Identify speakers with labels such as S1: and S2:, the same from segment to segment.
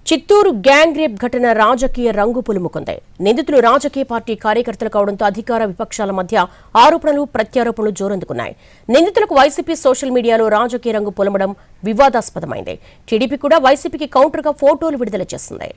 S1: Chittoor gang rape ఘటన రాజకీయ రంగు పులుముకుంది. నిందితులు రాజకీయ పార్టీ కార్యకర్తలు కావడంతో అధికార విపక్షాల మధ్య ఆరోపణలు ప్రత్యారోపణలు జోరందుకున్నాయి. నిందితులకు వైసీపీ సోషల్ మీడియాలో రాజకీయ రంగు పులమడం వివాదాస్పదమైంది. టీడీపీ కూడా వైసీపీకి కౌంటర్గా ఫోటోలు విడుదల చేసింది.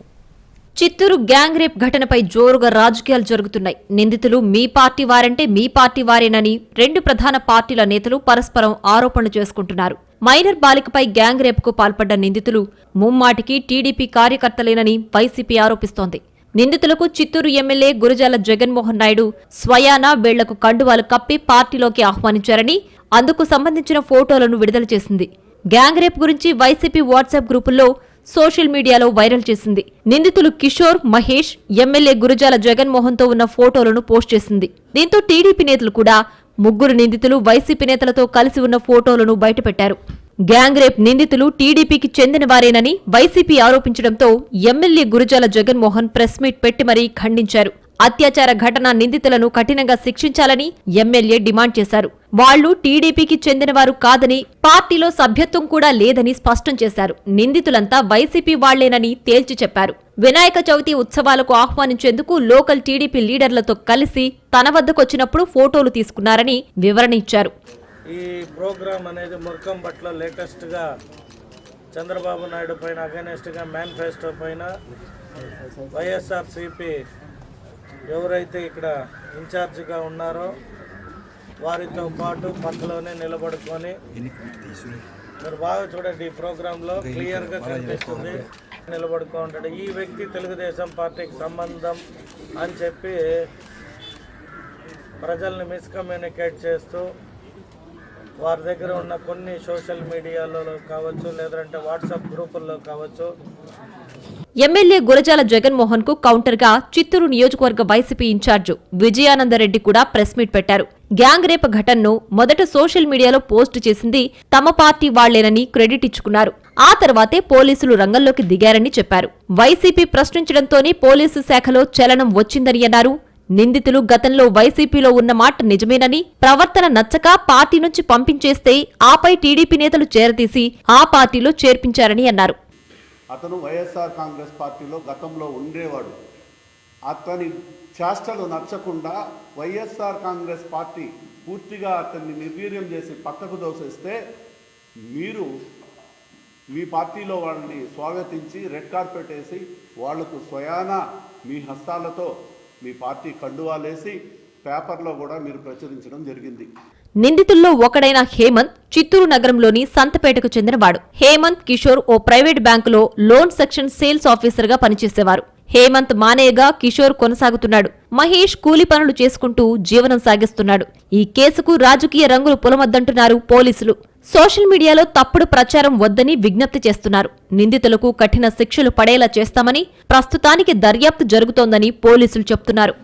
S2: చిత్తూరు గ్యాంగ్ రేప్ ఘటనపై జోరుగా రాజకీయాలు జరుగుతున్నాయి. నిందితులు మీ పార్టీ వారంటే మీ పార్టీ వారేనని రెండు ప్రధాన పార్టీల నేతలు పరస్పరం ఆరోపణలు చేసుకుంటున్నారు. మైనర్ బాలికపై గ్యాంగ్ రేప్కు పాల్పడ్డ నిందితులు ముమ్మాటికి టీడీపీ కార్యకర్తలేనని వైసీపీ ఆరోపిస్తోంది. నిందితులకు చిత్తూరు ఎమ్మెల్యే గురజాల జగన్మోహన్ నాయుడు స్వయానా వీళ్లకు కండువాలు కప్పి పార్టీలోకి ఆహ్వానించారని అందుకు సంబంధించిన ఫోటోలను విడుదల చేసింది. గ్యాంగ్ రేప్ గురించి వైసీపీ వాట్సాప్ గ్రూపుల్లో సోషల్ మీడియాలో వైరల్ చేసింది. నిందితులు కిషోర్, మహేష్, ఎమ్మెల్యే గురజాల జగన్మోహన్ తో ఉన్న ఫోటోలను పోస్ట్ చేసింది. దీంతో టీడీపీ నేతలు కూడా ముగ్గురు నిందితులు వైసీపీ నేతలతో కలిసి ఉన్న ఫోటోలను బయటపెట్టారు. గ్యాంగ్ రేప్ నిందితులు టీడీపీకి చెందిన వారేనని వైసీపీ ఆరోపించడంతో MLA Gurajala Jaganmohan press meet పెట్టి మరీ ఖండించారు. అత్యాచార ఘటన నిందితులను కఠినంగా శిక్షించాలని ఎమ్మెల్యే డిమాండ్ చేశారు. వాళ్లు టీడీపీకి చెందినవారు కాదని, పార్టీలో సభ్యత్వం కూడా లేదని స్పష్టం చేశారు. నిందితులంతా వైసీపీ వాళ్లేనని తేల్చి చెప్పారు. వినాయక చవితి ఉత్సవాలకు ఆహ్వానించేందుకు లోకల్ టీడీపీ లీడర్లతో కలిసి తన వద్దకొచ్చినప్పుడు ఫోటోలు తీసుకున్నారని వివరణ ఇచ్చారు.
S3: ఈ ప్రోగ్రామ్ అనేది మురకంపట్ల లేటెస్ట్గా చంద్రబాబు నాయుడు పైన అగెనెస్ట్గా మేనిఫెస్టో పైన వైఎస్ఆర్సీపీ ఎవరైతే ఇక్కడ ఇన్ఛార్జిగా ఉన్నారో వారితో పాటు పక్కలోనే నిలబడుకొని మీరు బాగా చూడండి, ఈ ప్రోగ్రాంలో క్లియర్గా కనిపిస్తుంది. నిలబడుకో ఉంటాడు ఈ వ్యక్తి తెలుగుదేశం పార్టీకి సంబంధం అని చెప్పి ప్రజల్ని మిస్కమ్యూనికేట్ చేస్తూ వారి దగ్గర ఉన్న కొన్ని సోషల్ మీడియాలో కావచ్చు, లేదంటే వాట్సాప్ గ్రూపుల్లో కావచ్చు.
S2: ఎమ్మెల్యే గురజాల జగన్మోహన్ కు కౌంటర్ గా చిత్తూరు నియోజకవర్గ వైసీపీ ఇన్ఛార్జ్ విజయానందరెడ్డి కూడా ప్రెస్ మీట్ పెట్టారు. గ్యాంగ్ రేప్ ఘటనను మొదట సోషల్ మీడియాలో పోస్టు చేసింది తమ పార్టీ వాళ్లేనని క్రెడిట్ ఇచ్చుకున్నారు. ఆ తర్వాతే పోలీసులు రంగంలోకి దిగారని చెప్పారు. వైసీపీ ప్రశ్నించడంతోనే పోలీసు శాఖలో చలనం వచ్చిందని అన్నారు. నిందితులు గతంలో వైసీపీలో ఉన్న మాట నిజమేనని, ప్రవర్తన నచ్చక పార్టీ నుంచి పంపించేస్తే ఆపై టీడీపీ నేతలు చేరతీసి ఆ పార్టీలో చేర్పించారని అన్నారు.
S4: అతను వైఎస్ఆర్ కాంగ్రెస్ పార్టీలో గతంలో ఉండేవాడు. అతని చేష్టలు నచ్చకుండా వైఎస్ఆర్ కాంగ్రెస్ పార్టీ పూర్తిగా అతన్ని నిర్వీర్యం చేసి పక్కకు దోసేస్తే మీరు మీ పార్టీలో వాళ్ళని స్వాగతించి రెడ్ కార్పెట్ వేసి వాళ్లకు స్వయానా మీ హస్తాలతో మీ పార్టీ కండువాలేసి పేపర్లో కూడా మీరు ప్రచురించడం జరిగింది.
S2: నిందితుల్లో ఒకడైన హేమంత్ చిత్తూరు నగరంలోని సంతపేటకు చెందినవాడు. హేమంత్, కిషోర్ ఓ ప్రైవేట్ బ్యాంకులో లోన్ సెక్షన్ సేల్స్ ఆఫీసర్ గా పనిచేసేవారు. హేమంత్ మానేయగా కిషోర్ కొనసాగుతున్నాడు. మహేష్ కూలి పనులు చేసుకుంటూ జీవనం సాగిస్తున్నాడు. ఈ కేసుకు రాజకీయ రంగులు పులమద్దంటున్నారు పోలీసులు. సోషల్ మీడియాలో తప్పుడు ప్రచారం వద్దని విజ్ఞప్తి చేస్తున్నారు. నిందితులకు కఠిన శిక్షలు పడేలా చేస్తామని, ప్రస్తుతానికి దర్యాప్తు జరుగుతోందని పోలీసులు చెబుతున్నారు.